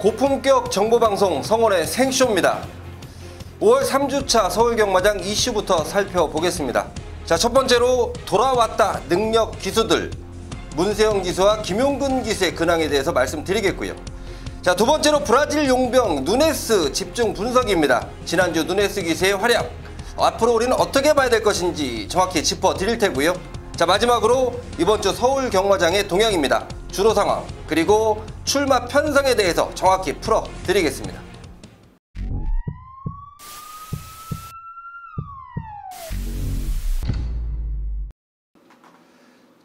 고품격 정보방송 성원의 생쇼입니다. 5월 3주차 서울경마장 이슈부터 살펴보겠습니다. 자, 첫 번째로 돌아왔다 능력 기수들, 문세영 기수와 김용근 기수의 근황에 대해서 말씀드리겠고요. 자, 두 번째로 브라질 용병 누네스 집중 분석입니다. 지난주 누네스 기수의 활약, 앞으로 우리는 어떻게 봐야 될 것인지 정확히 짚어드릴 테고요. 자, 마지막으로 이번 주 서울경마장의 동향입니다. 주로 상황, 그리고 출마 편성에 대해서 정확히 풀어드리겠습니다.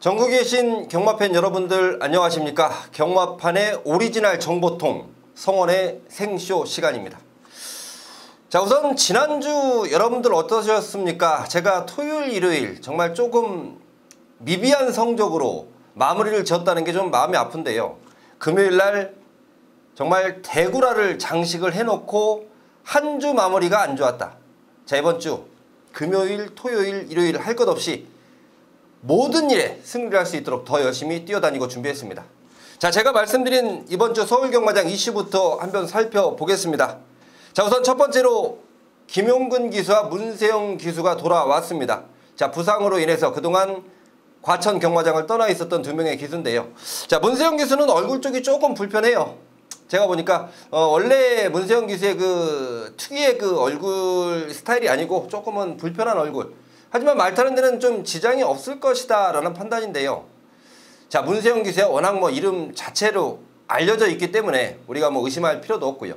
전국에 계신 경마팬 여러분들 안녕하십니까? 경마판의 오리지널 정보통 성원의 생쇼 시간입니다. 자, 우선 지난주 여러분들 어떠셨습니까? 제가 토요일, 일요일 정말 조금 미비한 성적으로 마무리를 지었다는 게 좀 마음이 아픈데요. 금요일날 정말 대구라를 장식을 해놓고 한 주 마무리가 안 좋았다. 자, 이번 주 금요일, 토요일, 일요일 할 것 없이 모든 일에 승리를 할 수 있도록 더 열심히 뛰어다니고 준비했습니다. 자, 제가 말씀드린 이번 주 서울경마장 이슈부터 한번 살펴보겠습니다. 자, 우선 첫 번째로 김용근 기수와 문세영 기수가 돌아왔습니다. 자, 부상으로 인해서 그동안 과천 경마장을 떠나 있었던 두 명의 기수인데요. 자, 문세영 기수는 얼굴 쪽이 조금 불편해요. 제가 보니까 원래 문세영 기수의 그 특유의 그 얼굴 스타일이 아니고 조금은 불편한 얼굴. 하지만 말 타는 데는 좀 지장이 없을 것이다 라는 판단인데요. 자, 문세영 기수야 워낙 뭐 이름 자체로 알려져 있기 때문에 우리가 뭐 의심할 필요도 없고요.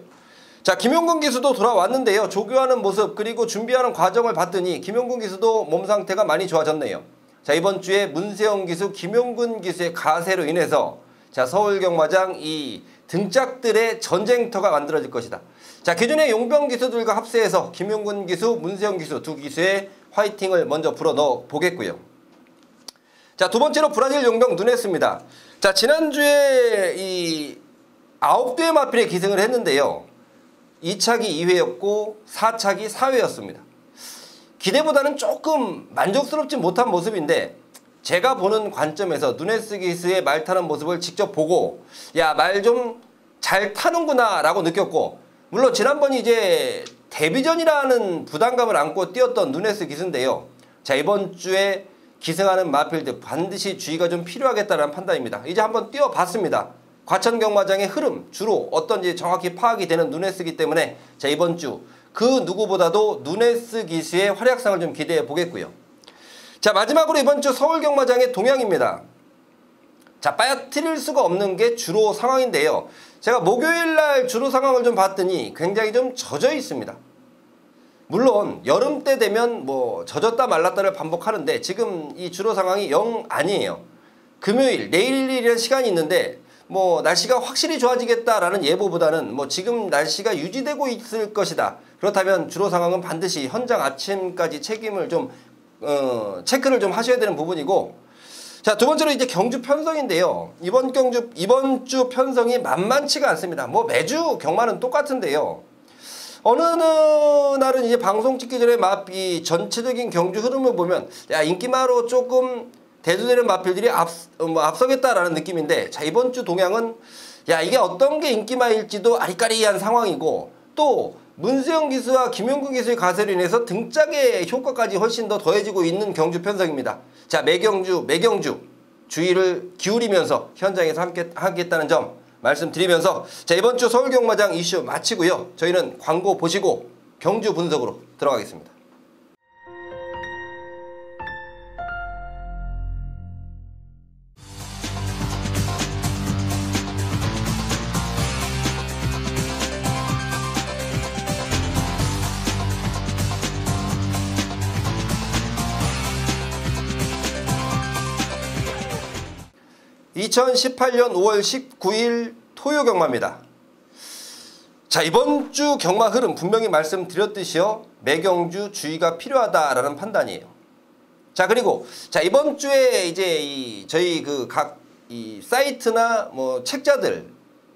자, 김용근 기수도 돌아왔는데요. 조교하는 모습 그리고 준비하는 과정을 봤더니 김용근 기수도 몸 상태가 많이 좋아졌네요. 자, 이번 주에 문세영 기수, 김용근 기수의 가세로 인해서 자, 서울경마장 이 등짝들의 전쟁터가 만들어질 것이다. 자, 기존의 용병 기수들과 합세해서 김용근 기수, 문세영 기수 두 기수의 화이팅을 먼저 불어 넣어 보겠고요. 자, 두 번째로 브라질 용병 누네스입니다. 자, 지난주에 이 9대의 마필에 기승을 했는데요. 2차기 2회였고 4차기 4회였습니다. 기대보다는 조금 만족스럽지 못한 모습인데 제가 보는 관점에서 누네스 기수의 말 타는 모습을 직접 보고 야, 말 좀 잘 타는구나 라고 느꼈고, 물론 지난번 이제 데뷔전이라는 부담감을 안고 뛰었던 누네스 기수인데요. 자, 이번 주에 기승하는 마필들 반드시 주의가 좀 필요하겠다는 판단입니다. 이제 한번 뛰어봤습니다. 과천 경마장의 흐름, 주로 어떤지 정확히 파악이 되는 누네스이기 때문에 자, 이번 주 그 누구보다도 누네스 기수의 활약상을 좀 기대해 보겠고요. 자, 마지막으로 이번 주 서울경마장의 동향입니다. 자, 빠뜨릴 수가 없는 게 주로 상황인데요. 제가 목요일날 주로 상황을 좀 봤더니 굉장히 좀 젖어 있습니다. 물론 여름 때 되면 뭐 젖었다 말랐다를 반복하는데 지금 이 주로 상황이 영 아니에요. 금요일, 내일이라는 시간이 있는데 뭐 날씨가 확실히 좋아지겠다라는 예보보다는 뭐 지금 날씨가 유지되고 있을 것이다. 그렇다면 주로 상황은 반드시 현장 아침까지 책임을 좀 체크를 좀 하셔야 되는 부분이고, 자, 두 번째로 이제 경주 편성인데요. 이번 주 편성이 만만치가 않습니다. 뭐 매주 경마는 똑같은데요. 어느 날은 이제 방송 찍기 전에 이 전체적인 경주 흐름을 보면 야, 인기마로 조금 대두되는 마필들이 앞서겠다라는 느낌인데, 자, 이번 주 동향은 야, 이게 어떤 게 인기마일지도 아리까리한 상황이고, 또 문세영 기수와 김용근 기수의 가세로 인해서 등짝의 효과까지 훨씬 더 더해지고 있는 경주 편성입니다. 자, 매경주 주의를 기울이면서 현장에서 함께 하겠다는 점 말씀드리면서 자, 이번 주 서울경마장 이슈 마치고요. 저희는 광고 보시고 경주 분석으로 들어가겠습니다. (2018년 5월 19일) 토요 경마입니다. 자, 이번 주 경마 흐름 분명히 말씀드렸듯이요. 매경주 주의가 필요하다라는 판단이에요. 자, 그리고 자, 이번 주에 이제 저희 그 각 이 사이트나 뭐 책자들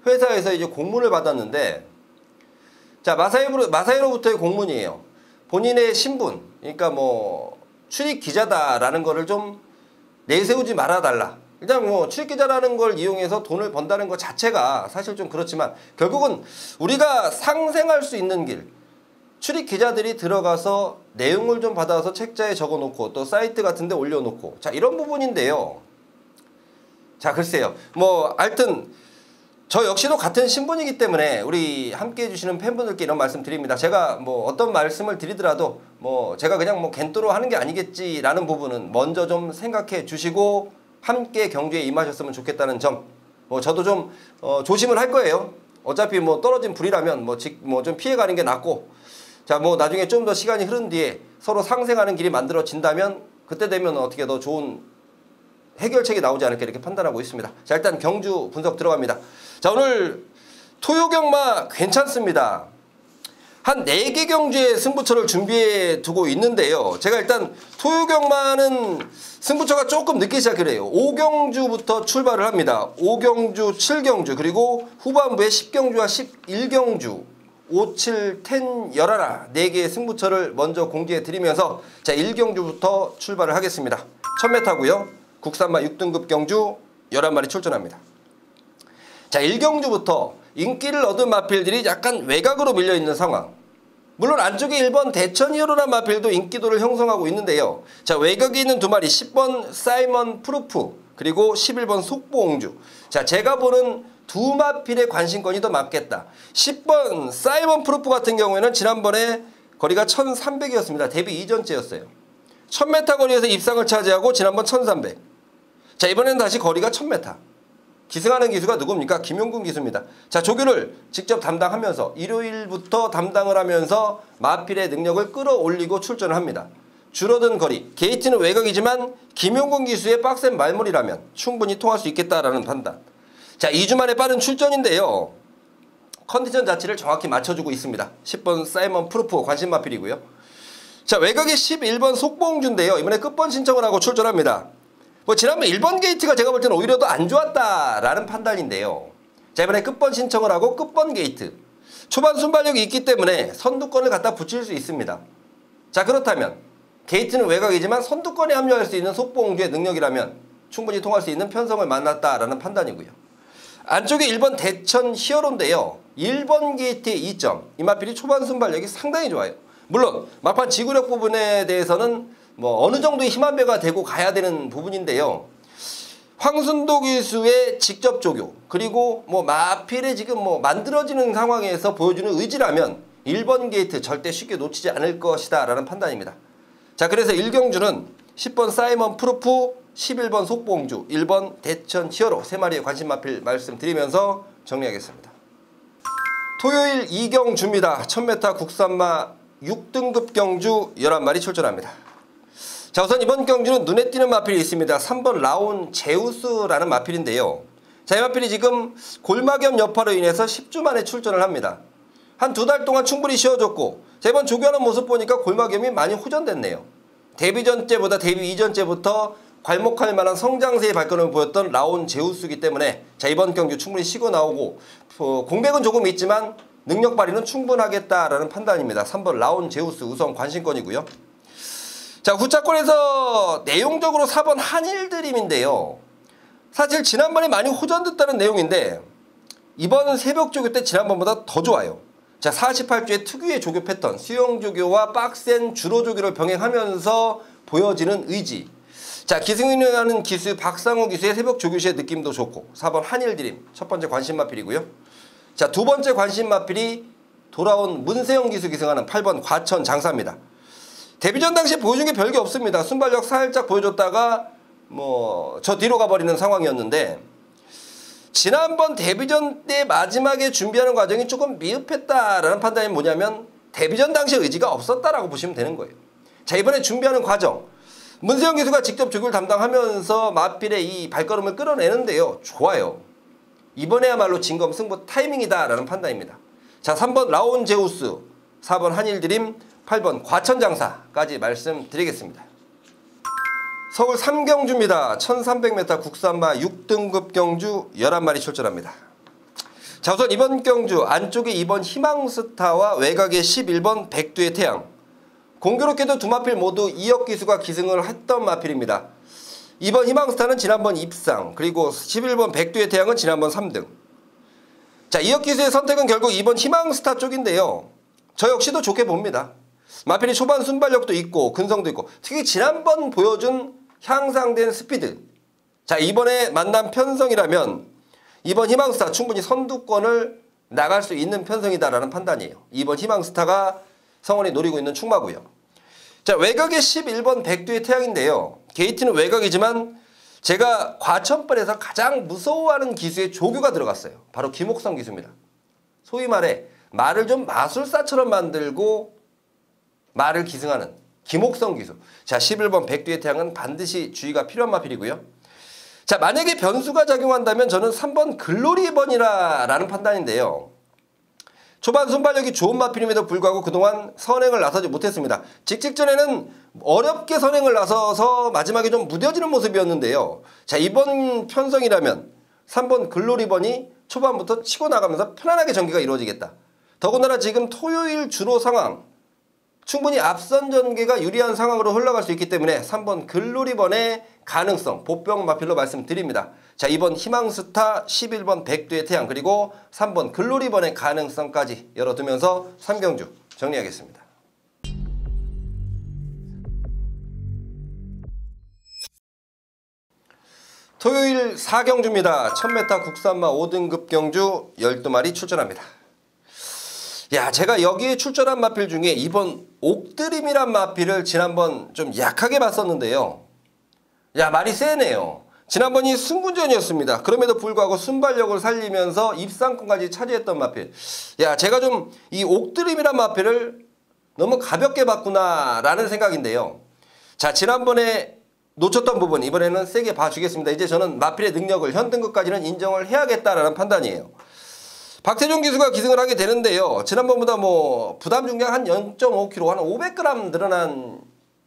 회사에서 이제 공문을 받았는데, 자, 마사이로부터의 공문이에요. 본인의 신분, 그러니까 뭐 출입 기자다라는 거를 좀 내세우지 말아달라. 그냥 뭐 출입기자라는 걸 이용해서 돈을 번다는 것 자체가 사실 좀 그렇지만 결국은 우리가 상생할 수 있는 길, 출입기자들이 들어가서 내용을 좀 받아서 책자에 적어놓고 또 사이트 같은 데 올려놓고 자 이런 부분인데요. 자 글쎄요. 뭐 하여튼 저 역시도 같은 신분이기 때문에 우리 함께 해주시는 팬분들께 이런 말씀 드립니다. 제가 뭐 어떤 말씀을 드리더라도 뭐 제가 그냥 뭐 겐토로 하는 게 아니겠지라는 부분은 먼저 좀 생각해 주시고 함께 경주에 임하셨으면 좋겠다는 점 뭐 저도 좀 조심을 할 거예요. 어차피 뭐 떨어진 불이라면 뭐 좀 피해가는 게 낫고 자 뭐 나중에 좀 더 시간이 흐른 뒤에 서로 상생하는 길이 만들어진다면 그때 되면 어떻게 더 좋은 해결책이 나오지 않을까 이렇게 판단하고 있습니다. 자 일단 경주 분석 들어갑니다. 자 오늘 토요경마 괜찮습니다. 한 4개 경주의 승부처를 준비해 두고 있는데요. 제가 일단 토요경마는 승부처가 조금 늦게 시작을 해요. 5경주부터 출발을 합니다. 5경주, 7경주 그리고 후반부에 10경주와 11경주 5, 7, 10, 11 4개의 승부처를 먼저 공지해 드리면서 자 1경주부터 출발을 하겠습니다. 1000m고요. 국산마 6등급 경주 11마리 출전합니다. 자 1경주부터 인기를 얻은 마필들이 약간 외곽으로 밀려있는 상황. 물론 안쪽에 1번 대천 히어로란 마필도 인기도를 형성하고 있는데요. 자 외곽에 있는 2마리 10번 사이먼 프루프 그리고 11번 속보옹주. 자 제가 보는 2마필의 관심권이 더 맞겠다. 10번 사이먼 프루프 같은 경우에는 지난번에 거리가 1300이었습니다. 데뷔 이전째였어요. 1000m 거리에서 입상을 차지하고 지난번 1300. 자 이번에는 다시 거리가 1000m. 기승하는 기수가 누굽니까? 김용근 기수입니다. 자 조교를 직접 담당하면서 일요일부터 담당을 하면서 마필의 능력을 끌어올리고 출전을 합니다. 줄어든 거리, 게이트는 외곽이지만 김용근 기수의 빡센 말머리라면 충분히 통할 수 있겠다라는 판단. 자 2주 만에 빠른 출전인데요. 컨디션 자체를 정확히 맞춰주고 있습니다. 10번 사이먼 프루프 관심 마필이고요. 자 외곽에 11번 속보옹주인데요. 이번에 끝번 신청을 하고 출전합니다. 뭐 지난번 1번 게이트가 제가 볼 때는 오히려 더 안 좋았다라는 판단인데요. 자 이번에 끝번 신청을 하고 끝번 게이트. 초반 순발력이 있기 때문에 선두권을 갖다 붙일 수 있습니다. 자 그렇다면 게이트는 외곽이지만 선두권에 합류할 수 있는 속보옹주의 능력이라면 충분히 통할 수 있는 편성을 만났다라는 판단이고요. 안쪽에 1번 대천 히어로인데요. 1번 게이트의 2점. 이 마필이 초반 순발력이 상당히 좋아요. 물론 막판 지구력 부분에 대해서는 뭐 어느 정도의 힘 한 배가 되고 가야 되는 부분인데요. 황순도 기수의 직접 조교 그리고 뭐 마필의 지금 뭐 만들어지는 상황에서 보여주는 의지라면 1번 게이트 절대 쉽게 놓치지 않을 것이다 라는 판단입니다. 자 그래서 1경주는 10번 사이먼 프루프 11번 속보옹주 1번 대천 히어로 3마리의 관심 마필 말씀드리면서 정리하겠습니다. 토요일 2경주입니다. 1000m 국산마 6등급 경주 11마리 출전합니다. 자 우선 이번 경주는 눈에 띄는 마필이 있습니다. 3번 라온 제우스라는 마필인데요. 자 이 마필이 지금 골마겸 여파로 인해서 10주 만에 출전을 합니다. 한 2달 동안 충분히 쉬어줬고 자 이번 조교하는 모습 보니까 골마겸이 많이 호전됐네요. 데뷔 전째보다 데뷔 이전째부터 괄목할 만한 성장세의 발걸음을 보였던 라온 제우스이기 때문에 자 이번 경주 충분히 쉬고 나오고 공백은 조금 있지만 능력 발휘는 충분하겠다라는 판단입니다. 3번 라온 제우스 우선 관심권이고요. 자 후차권에서 내용적으로 4번 한일드림인데요. 사실 지난번에 많이 호전됐다는 내용인데 이번 새벽 조교 때 지난번보다 더 좋아요. 자 48주의 특유의 조교 패턴 수영 조교와 빡센 주로 조교를 병행하면서 보여지는 의지. 자 기승이하는 기수 박상우 기수의 새벽 조교 시의 느낌도 좋고 4번 한일드림 첫 번째 관심 마필이고요. 자 두 번째 관심 마필이 돌아온 문세영 기수 기승하는 8번 과천 장사입니다. 데뷔전 당시에 보여준 게 별게 없습니다. 순발력 살짝 보여줬다가 뭐 저 뒤로 가버리는 상황이었는데 지난번 데뷔전 때 마지막에 준비하는 과정이 조금 미흡했다라는 판단이 뭐냐면 데뷔전 당시에 의지가 없었다라고 보시면 되는 거예요. 자 이번에 준비하는 과정 문세영 기수가 직접 조교를 담당하면서 마필의 이 발걸음을 끌어내는데요. 좋아요. 이번에야말로 진검 승부 타이밍이다라는 판단입니다. 자 3번 라온 제우스 4번 한일드림 8번 과천장사까지 말씀드리겠습니다. 서울 3경주입니다. 1300m 국산마 6등급 경주 11마리 출전합니다. 자 우선 이번 경주 안쪽에 2번 희망스타와 외곽에 11번 백두의 태양. 공교롭게도 두 마필 모두 2억 기수가 기승을 했던 마필입니다. 2번 희망스타는 지난번 입상, 그리고 11번 백두의 태양은 지난번 3등. 자, 이혁기수의 선택은 결국 2번 희망스타 쪽인데요. 저 역시도 좋게 봅니다. 마필이 초반 순발력도 있고 근성도 있고 특히 지난번 보여준 향상된 스피드. 자, 이번에 만난 편성이라면 2번 희망스타 충분히 선두권을 나갈 수 있는 편성이다라는 판단이에요. 2번 희망스타가 성원이 노리고 있는 충마고요. 자, 외곽의 11번 백두의 태양인데요. 게이트는 외곽이지만 제가 과천벌에서 가장 무서워하는 기수에 조교가 들어갔어요. 바로 김옥성 기수입니다. 소위 말해 말을 좀 마술사처럼 만들고 말을 기승하는 김옥성 기수. 자, 11번 백두의 태양은 반드시 주의가 필요한 마필이고요. 자, 만약에 변수가 작용한다면 저는 3번 글로리번이라는 판단인데요. 초반 순발력이 좋은 마필임에도 불구하고 그동안 선행을 나서지 못했습니다. 직전에는 어렵게 선행을 나서서 마지막에 좀 무뎌지는 모습이었는데요. 자, 이번 편성이라면 3번 글로리번이 초반부터 치고 나가면서 편안하게 전개가 이루어지겠다. 더군다나 지금 토요일 주로 상황 충분히 앞선 전개가 유리한 상황으로 흘러갈 수 있기 때문에 3번 글로리번의 가능성 보병 마필로 말씀드립니다. 자, 2번 희망스타, 11번 백두의 태양, 그리고 3번 글로리번의 가능성까지 열어두면서 3경주 정리하겠습니다. 토요일 4경주입니다. 1000m 국산마 5등급 경주 12마리 출전합니다. 야, 제가 여기에 출전한 마필 중에 이번 옥드림이란 마필을 지난번 좀 약하게 봤었는데요. 야, 말이 세네요. 지난번이 승군전이었습니다. 그럼에도 불구하고 순발력을 살리면서 입상권까지 차지했던 마필. 야, 제가 좀 이 옥드림이란 마필을 너무 가볍게 봤구나 라는 생각인데요. 자, 지난번에 놓쳤던 부분 이번에는 세게 봐주겠습니다. 이제 저는 마필의 능력을 현등급까지는 인정을 해야겠다라는 판단이에요. 박태종 기수가 기승을 하게 되는데요. 지난번보다 뭐 부담 중량 한 0.5kg, 한 500g 늘어난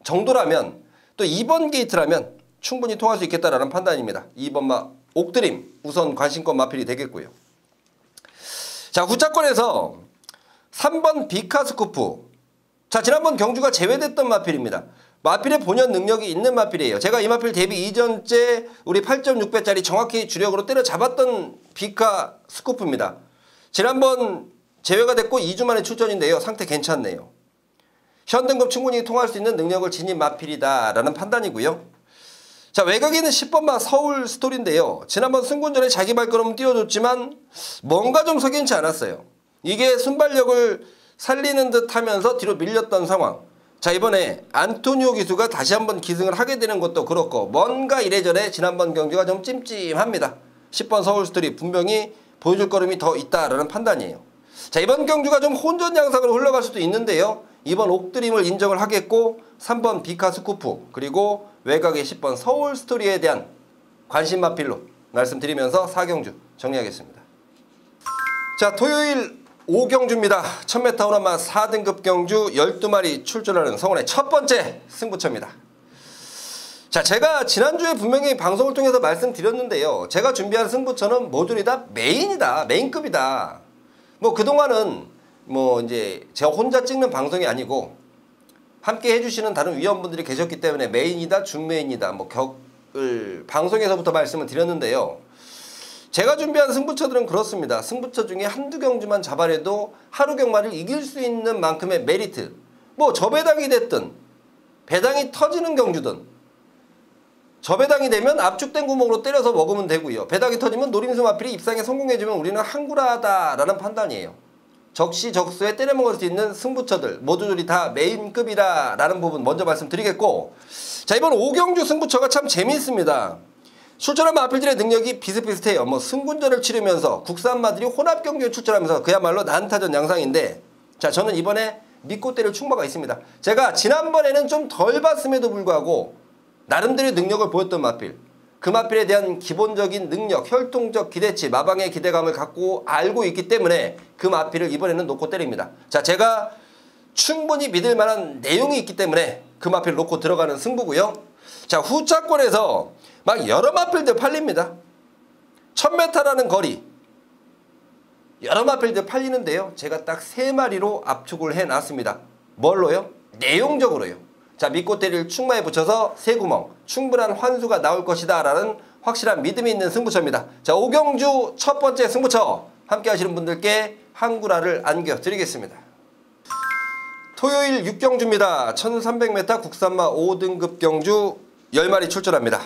정도라면 또 2번 게이트라면 충분히 통할 수 있겠다라는 판단입니다. 2번 마 옥드림 우선 관심권 마필이 되겠고요. 자, 후차권에서 3번 비카스쿠프. 자, 지난번 경주가 제외됐던 마필입니다. 마필의 본연 능력이 있는 마필이에요. 제가 이 마필 데뷔 이전째 우리 8.6배짜리 정확히 주력으로 때려잡았던 비카스쿠프입니다. 지난번 제외가 됐고 2주 만에 출전인데요. 상태 괜찮네요. 현등급 충분히 통할 수 있는 능력을 지닌 마필이다라는 판단이고요. 자, 외곽에는 10번마 서울 스토리인데요. 지난번 승군전에 자기 발걸음 띄워줬지만 뭔가 좀 석연치 않았어요. 이게 순발력을 살리는 듯 하면서 뒤로 밀렸던 상황. 자, 이번에 안토니오 기수가 다시 한번 기승을 하게 되는 것도 그렇고 뭔가 이래저래 지난번 경기가 좀 찜찜합니다. 10번 서울 스토리 분명히 보여줄 걸음이 더 있다라는 판단이에요. 자, 이번 경주가 좀 혼전 양상으로 흘러갈 수도 있는데요. 2번 옥드림을 인정을 하겠고 3번 비카스쿠프 그리고 외곽의 10번 서울 스토리에 대한 관심 마필로 말씀드리면서 4경주 정리하겠습니다. 자, 토요일 5경주입니다. 1000m 호남마 4등급 경주 12마리 출전하는 성원의 첫 번째 승부처입니다. 자, 제가 지난주에 분명히 방송을 통해서 말씀드렸는데요. 제가 준비한 승부처는 모듈이 다 메인이다. 메인급이다. 뭐 그동안은 뭐 이제 제가 혼자 찍는 방송이 아니고 함께 해주시는 다른 위원분들이 계셨기 때문에 메인이다, 준메인이다. 뭐 격을 방송에서부터 말씀을 드렸는데요. 제가 준비한 승부처들은 그렇습니다. 승부처 중에 한두 경주만 잡아내도 하루 경마를 이길 수 있는 만큼의 메리트. 뭐 저배당이 됐든 배당이 터지는 경주든 저배당이 되면 압축된 구멍으로 때려서 먹으면 되고요. 배당이 터지면 노림수 마필이 입상에 성공해주면 우리는 항구라다라는 판단이에요. 적시적소에 때려 먹을 수 있는 승부처들 모두들이 다 메인급이다라는 부분 먼저 말씀드리겠고, 자, 이번 5경주 승부처가 참 재미있습니다. 출전한 마필들의 능력이 비슷비슷해요. 뭐 승군전을 치르면서 국산마들이 혼합경주에 출전하면서 그야말로 난타전 양상인데, 자, 저는 이번에 믿고 때릴 충마가 있습니다. 제가 지난번에는 좀 덜 봤음에도 불구하고 나름대로의 능력을 보였던 마필, 그 마필에 대한 기본적인 능력, 혈통적 기대치, 마방의 기대감을 갖고 알고 있기 때문에 그 마필을 이번에는 놓고 때립니다. 자, 제가 충분히 믿을 만한 내용이 있기 때문에 그 마필을 놓고 들어가는 승부고요. 자, 후차권에서 막 여러 마필들 팔립니다. 1000m라는 거리 여러 마필들 팔리는데요. 제가 딱 3마리로 압축을 해놨습니다. 뭘로요? 내용적으로요. 자, 밑꽃대를 충마에 붙여서 세 구멍 충분한 환수가 나올 것이다 라는 확실한 믿음이 있는 승부처입니다. 자, 오경주 첫 번째 승부처 함께 하시는 분들께 한구라를 안겨드리겠습니다. 토요일 6경주입니다. 1300m 국산마 5등급 경주 10마리 출전합니다.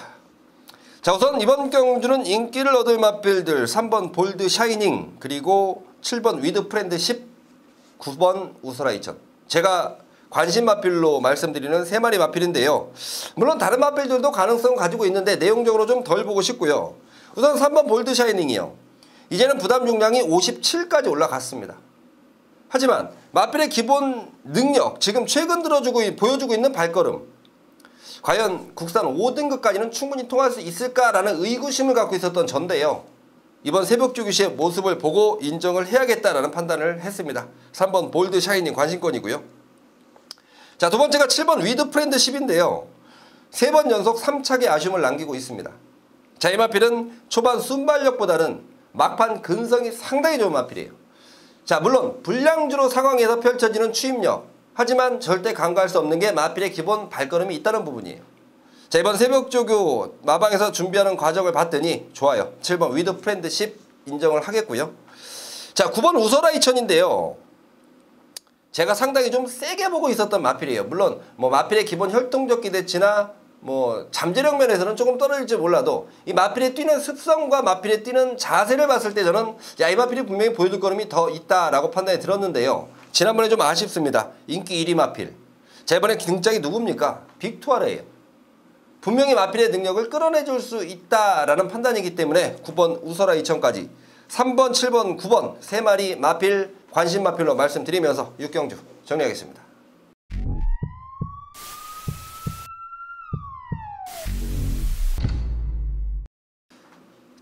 자, 우선 이번 경주는 인기를 얻을 마필들 3번 볼드 샤이닝, 그리고 7번 위드 프렌드 10, 9번 우서라 2000. 제가 관심 마필로 말씀드리는 3마리 마필인데요. 물론 다른 마필들도 가능성 가지고 있는데 내용적으로 좀 덜 보고 싶고요. 우선 3번 볼드 샤이닝이요. 이제는 부담 중량이 57까지 올라갔습니다. 하지만 마필의 기본 능력, 지금 최근 보여주고 있는 발걸음, 과연 국산 5등급까지는 충분히 통할 수 있을까라는 의구심을 갖고 있었던 전데요. 이번 새벽주기 시의 모습을 보고 인정을 해야겠다라는 판단을 했습니다. 3번 볼드 샤이닝 관심권이고요. 자, 두 번째가 7번 위드 프렌드 10인데요. 3번 연속 3착의 아쉬움을 남기고 있습니다. 자, 이 마필은 초반 순발력보다는 막판 근성이 상당히 좋은 마필이에요. 자, 물론 불량주로 상황에서 펼쳐지는 추임력, 하지만 절대 간과할 수 없는 게 마필의 기본 발걸음이 있다는 부분이에요. 자, 이번 새벽조교 마방에서 준비하는 과정을 봤더니 좋아요. 7번 위드 프렌드 10 인정을 하겠고요. 자, 9번 우서라 2000인데요. 제가 상당히 좀 세게 보고 있었던 마필이에요. 물론 뭐 마필의 기본 혈통적 기대치나 뭐 잠재력 면에서는 조금 떨어질지 몰라도 이 마필의 뛰는 습성과 마필의 뛰는 자세를 봤을 때 저는 야, 이 마필이 분명히 보여줄 걸음이 더 있다라고 판단이 들었는데요. 지난번에 좀 아쉽습니다. 인기 1위 마필. 자, 이번에 등짝이 누굽니까? 빅투아르예요. 분명히 마필의 능력을 끌어내줄 수 있다라는 판단이기 때문에 9번 우서라 2000까지 3번, 7번, 9번 3마리 마필 관심 마필로 말씀드리면서 6경주 정리하겠습니다.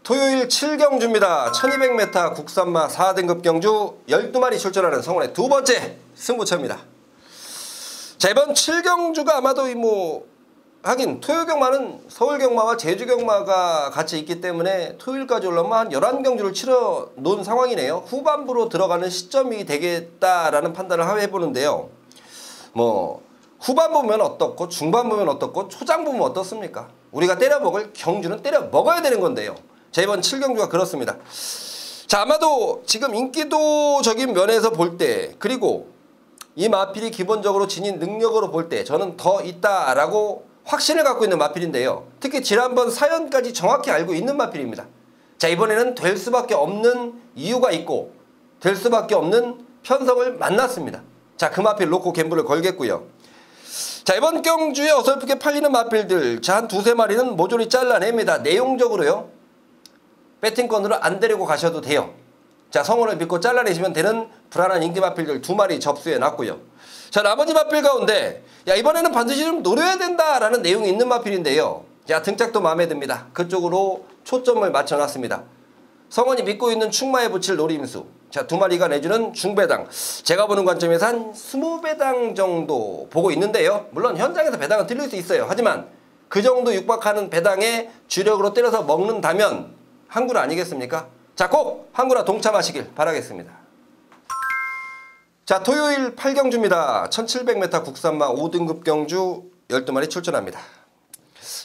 토요일 7경주입니다. 1200m 국산마 4등급 경주 12마리 출전하는 성원의 두 번째 승부처입니다. 자, 이번 7경주가 아마도 하긴 토요경마는 서울경마와 제주경마가 같이 있기 때문에 토요일까지 올라오면 한 11경주를 치러 놓은 상황이네요. 후반부로 들어가는 시점이 되겠다라는 판단을 해보는데요. 뭐 후반부면 어떻고 중반부면 어떻고 초장부면 어떻습니까? 우리가 때려먹을 경주는 때려먹어야 되는 건데요. 자, 이번 7경주가 그렇습니다. 자, 아마도 지금 인기도적인 면에서 볼 때, 그리고 이 마필이 기본적으로 지닌 능력으로 볼 때 저는 더 있다라고 확신을 갖고 있는 마필인데요. 특히 지난번 사연까지 정확히 알고 있는 마필입니다. 자, 이번에는 될 수밖에 없는 이유가 있고 될 수밖에 없는 편성을 만났습니다. 자, 그 마필 놓고 갬블을 걸겠고요. 자, 이번 경주에 어설프게 팔리는 마필들, 자, 한 두세 마리는 모조리 잘라냅니다. 내용적으로요. 배팅권으로 안 데리고 가셔도 돼요. 자, 성원을 믿고 잘라내시면 되는 불안한 인기 마필들 2마리 접수해 놨고요. 자, 나머지 마필 가운데 야, 이번에는 반드시 좀 노려야 된다라는 내용이 있는 마필인데요. 자, 등짝도 마음에 듭니다. 그쪽으로 초점을 맞춰놨습니다. 성원이 믿고 있는 충마에 붙일 노림수. 자, 2마리가 내주는 중배당. 제가 보는 관점에서 한 20배당 정도 보고 있는데요. 물론 현장에서 배당은 틀릴 수 있어요. 하지만 그 정도 육박하는 배당에 주력으로 때려서 먹는다면 한구라 아니겠습니까? 자, 꼭 한구라 동참하시길 바라겠습니다. 자, 토요일 8경주입니다. 1700m 국산마 5등급 경주 12마리 출전합니다.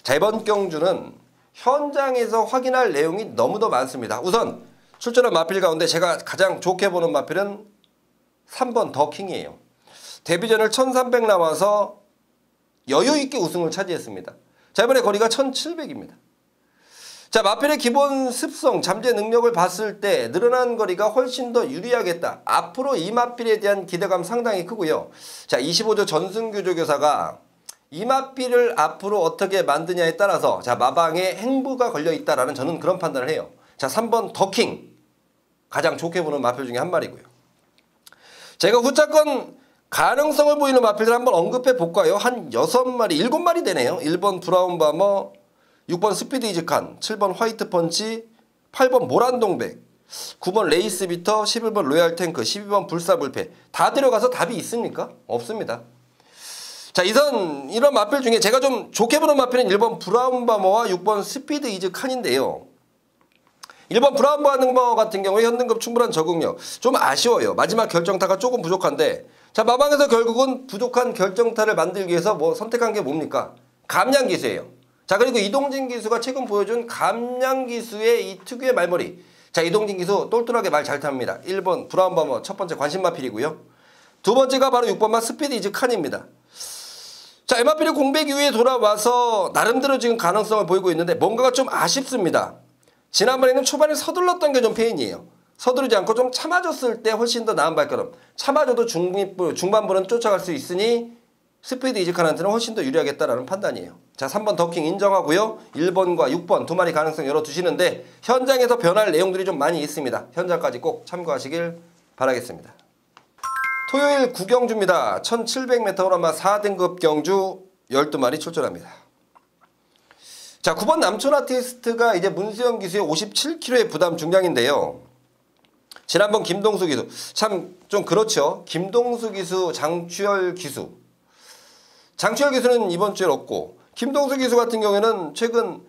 자, 이번 경주는 현장에서 확인할 내용이 너무도 많습니다. 우선 출전한 마필 가운데 제가 가장 좋게 보는 마필은 3번 더킹이에요. 데뷔전을 1300 나와서 여유있게 우승을 차지했습니다. 자, 이번에 거리가 1700입니다. 자, 마필의 기본 습성, 잠재 능력을 봤을 때 늘어난 거리가 훨씬 더 유리하겠다. 앞으로 이 마필에 대한 기대감 상당히 크고요. 자, 25조 전승규 조교사가 이 마필을 앞으로 어떻게 만드냐에 따라서 자, 마방에 행보가 걸려있다라는 저는 그런 판단을 해요. 자, 3번 더킹. 가장 좋게 보는 마필 중에 한 마리고요. 제가 후차권 가능성을 보이는 마필들 한번 언급해 볼까요? 한 6마리, 7마리 되네요. 1번 브라운 바머, 6번 스피드 이즈칸, 7번 화이트 펀치, 8번 모란동백, 9번 레이스 비터, 11번 로얄 탱크, 12번 불사불패. 다 들어가서 답이 있습니까? 없습니다. 자, 이런 마필 중에 제가 좀 좋게 보는 마필은 1번 브라운 바머와 6번 스피드 이즈칸인데요. 1번 브라운 버너 같은 경우에 현등급 충분한 적응력. 좀 아쉬워요. 마지막 결정타가 조금 부족한데 자, 마방에서 결국은 부족한 결정타를 만들기 위해서 뭐 선택한 게 뭡니까? 감량 기수예요. 자, 그리고 이동진 기수가 최근 보여준 감량 기수의 이 특유의 말머리. 자, 이동진 기수 똘똘하게 말 잘 탑니다. 1번 브라운 버머 첫 번째 관심 마필이고요. 두 번째가 바로 6번마 스피드 이즈 칸입니다. 자, 에마필이 공백 이후에 돌아와서 나름대로 지금 가능성을 보이고 있는데 뭔가가 좀 아쉽습니다. 지난번에는 초반에 서둘렀던 게 좀 페인이에요. 서두르지 않고 좀 참아줬을 때 훨씬 더 나은 발걸음. 참아줘도 중반부는 쫓아갈 수 있으니 스피드 이즈칸한테는 훨씬 더 유리하겠다라는 판단이에요. 자, 3번 더킹 인정하고요. 1번과 6번 두 마리 가능성 열어두시는데 현장에서 변할 내용들이 좀 많이 있습니다. 현장까지 꼭 참고하시길 바라겠습니다. 토요일 구경주입니다. 1700m 호라마 4등급 경주 12마리 출전합니다. 자, 9번 남촌 아티스트가 이제 문수영 기수의 57kg의 부담 중량인데요. 지난번 김동수 기수 참 좀 그렇죠. 김동수 기수, 장추열 기수. 장추열 기수는 이번 주에 없고 김동수 기수 같은 경우에는 최근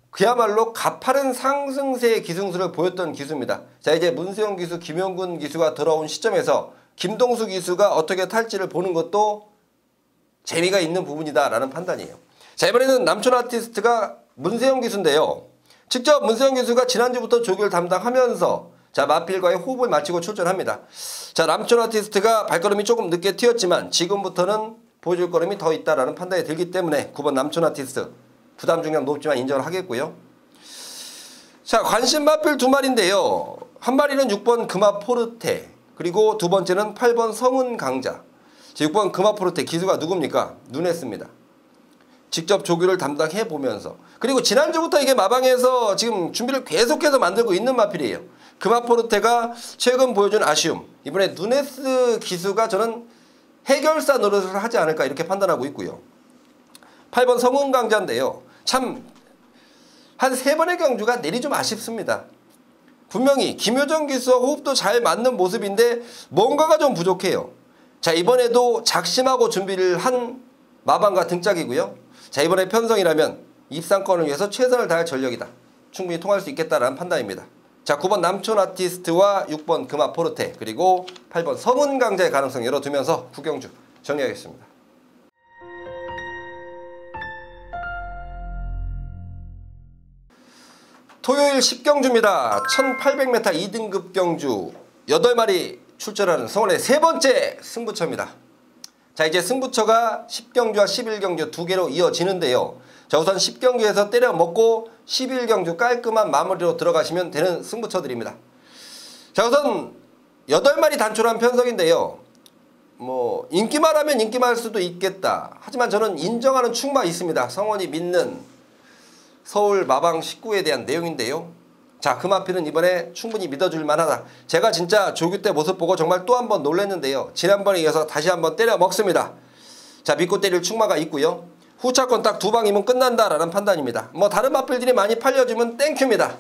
그야말로 가파른 상승세의 기승수를 보였던 기수입니다. 자, 이제 문수영 기수, 김용근 기수가 돌아온 시점에서 김동수 기수가 어떻게 탈지를 보는 것도 재미가 있는 부분이다라는 판단이에요. 자, 이번에는 남촌 아티스트가 문세영 기수인데요. 직접 문세영 기수가 지난주부터 조교를 담당하면서 자, 마필과의 호흡을 마치고 출전합니다. 자, 남촌 아티스트가 발걸음이 조금 늦게 튀었지만 지금부터는 보여줄 걸음이 더 있다라는 판단이 들기 때문에 9번 남촌 아티스트 부담 중량 높지만 인정을 하겠고요. 자, 관심 마필 두 마리인데요. 한 마리는 6번 금화 포르테, 그리고 두 번째는 8번 성은 강자. 6번 금화 포르테 기수가 누굽니까? 누네스입니다. 직접 조교를 담당해 보면서, 그리고 지난주부터 이게 마방에서 지금 준비를 계속해서 만들고 있는 마필이에요. 금화 포르테가 최근 보여준 아쉬움, 이번에 누네스 기수가 저는 해결사 노릇을 하지 않을까 이렇게 판단하고 있고요. 8번 성은 강자인데요. 참 한 3번의 경주가 내리 좀 아쉽습니다. 분명히 김효정 기수와 호흡도 잘 맞는 모습인데 뭔가가 좀 부족해요. 자, 이번에도 작심하고 준비를 한 마방과 등짝이고요. 자, 이번에 편성이라면 입상권을 위해서 최선을 다할 전력이다. 충분히 통할 수 있겠다라는 판단입니다. 자, 9번 남촌 아티스트와 6번 금화 포르테, 그리고 8번 성은 강자의 가능성 열어두면서 구경주 정리하겠습니다. 토요일 10경주입니다. 1800m 2등급 경주 8마리 출전하는 성원의 세 번째 승부처입니다. 자, 이제 승부처가 10경주와 11경주 두 개로 이어지는데요. 자, 우선 10경주에서 때려 먹고 11경주 깔끔한 마무리로 들어가시면 되는 승부처들입니다. 자, 우선 8마리 단촐한 편성인데요. 뭐 인기말하면 인기말 수도 있겠다. 하지만 저는 인정하는 충마 있습니다. 성원이 믿는 서울 마방 19에 대한 내용인데요. 자, 금화필은 이번에 충분히 믿어줄 만하다. 제가 진짜 조교 때 모습 보고 정말 또 한 번 놀랐는데요. 지난번에 이어서 다시 한번 때려 먹습니다. 자, 믿고 때릴 충마가 있고요. 후차권 딱 2방이면 끝난다라는 판단입니다. 뭐 다른 마필들이 많이 팔려주면 땡큐입니다.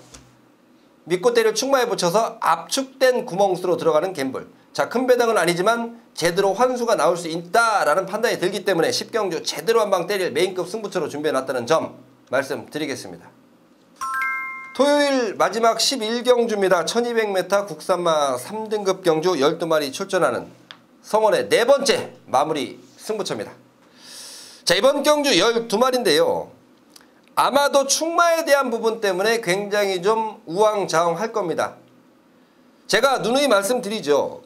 믿고 때릴 충마에 붙여서 압축된 구멍수로 들어가는 갬블. 자, 큰 배당은 아니지만 제대로 환수가 나올 수 있다라는 판단이 들기 때문에 10경주 제대로 한 방 때릴 메인급 승부처로 준비해놨다는 점 말씀드리겠습니다. 토요일 마지막 11경주입니다. 1200m 국산마 3등급 경주 12마리 출전하는 성원의 네 번째 마무리 승부처입니다. 자, 이번 경주 12마리인데요. 아마도 충마에 대한 부분 때문에 굉장히 좀 우왕좌왕할 겁니다. 제가 누누이 말씀드리죠.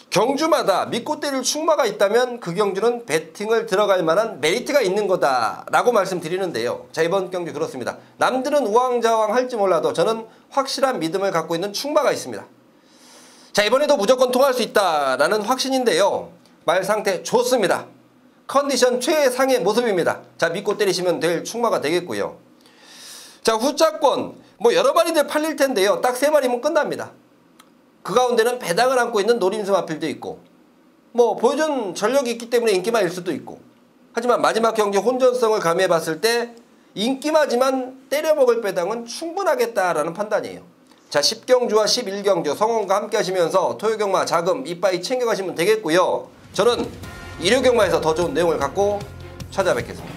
경주마다 믿고 때릴 충마가 있다면 그 경주는 배팅을 들어갈 만한 메리트가 있는 거다 라고 말씀드리는데요. 자, 이번 경주 그렇습니다. 남들은 우왕좌왕 할지 몰라도 저는 확실한 믿음을 갖고 있는 충마가 있습니다. 자, 이번에도 무조건 통할 수 있다라는 확신인데요. 말 상태 좋습니다. 컨디션 최상의 모습입니다. 자, 믿고 때리시면 될 충마가 되겠고요. 자, 후자권 뭐 여러 마리들 팔릴 텐데요. 딱 3마리면 끝납니다. 그 가운데는 배당을 안고 있는 노림수 마필도 있고, 뭐 보여준 전력이 있기 때문에 인기마일 수도 있고, 하지만 마지막 경기 혼전성을 가미해 봤을 때 인기마지만 때려먹을 배당은 충분하겠다라는 판단이에요. 자, 10경주와 11경주 성원과 함께 하시면서 토요경마 자금 이빠이 챙겨가시면 되겠고요. 저는 일요경마에서 더 좋은 내용을 갖고 찾아뵙겠습니다.